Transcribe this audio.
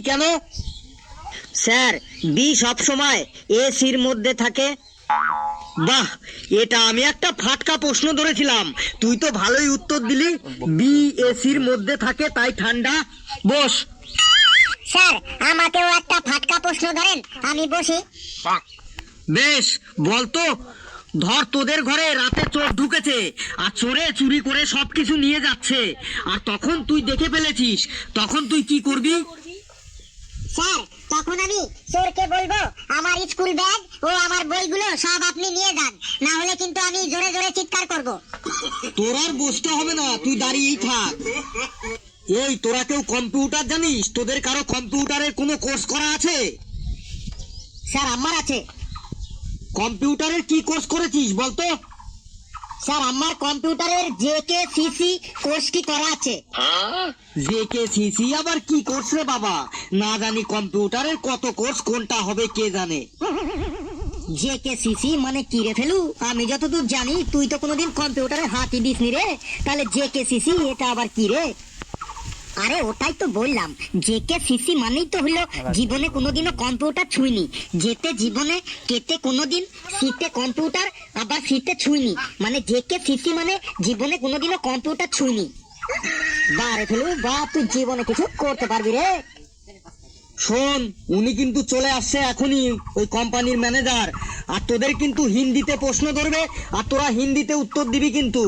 কেন? Sir B সব সময় এসির মধ্যে থাকে। বাহ, এটা আমি একটা ফাটকা প্রশ্ন ধরেছিলাম, তুই তো ভালোই উত্তর দিলি। বি এসির মধ্যে থাকে তাই ঠান্ডা। বস। স্যার আমাকেও একটা ফাটকা প্রশ্ন ধরেন, আমি বসি। বেশ, বলতো। ধর তোদের ঘরে রাতে চোর ঢুকেছে আর চোরে চুরি করে সবকিছু নিয়ে যাচ্ছে, আর তখন তুই দেখে ফেলেছিস, তখন তুই কি করবি? স্যার তখন আমি চোরকে বলবো আমার স্কুল ব্যাগ ও আমার বইগুলো সব আপনি নিয়ে যান, না হলে কিন্তু আমি জোরে জোরে চিৎকার করব। তোর আর বসতে হবে না, তুই দাঁড়িয়েই থাক। এই, তোরা কেউ কম্পিউটার জানিস? তোদের কারো কম্পিউটারের কোনো কোর্স করা আছে? স্যার আমার আছে। কম্পিউটারের কি কোর্স করেছিস বলতো? স্যার আমার কম্পিউটারের JKCC কোর্সটি করা আছে। JKCC আবার কি কোর্স রে বাবা? না জানি কম্পিউটারের কত কোর্স, কোনটা হবে কে জানে। JKCC মানে কি রে ফেলু? আমি যতদূর জানি তুই তো কোনোদিন কম্পিউটারে হাতই দিসনি রে, তাহলে JKCC এটা আবার কি রে? আরে ওটাই তো বললাম, JKCC মানেই তো হলো জীবনে কোনোদিনও কম্পিউটার ছুঁইনি, যেতে জীবনে, কেতে কোনোদিন, সিতে কম্পিউটার, আবার সিতে ছুঁইনি, মানে JKCC মানে জীবনে কোনোদিনও কম্পিউটার ছুঁইনি। বারে ফেলু বা, তুই জীবনে কিছু করতে পারবি রে? শোন, উনি কিন্তু চলে আসছে এখনই, ওই কোম্পানির ম্যানেজার। আর তোদের কিন্তু হিন্দিতে প্রশ্ন ধরবে, আর তোরা হিন্দিতে উত্তর দিবি কিন্তু।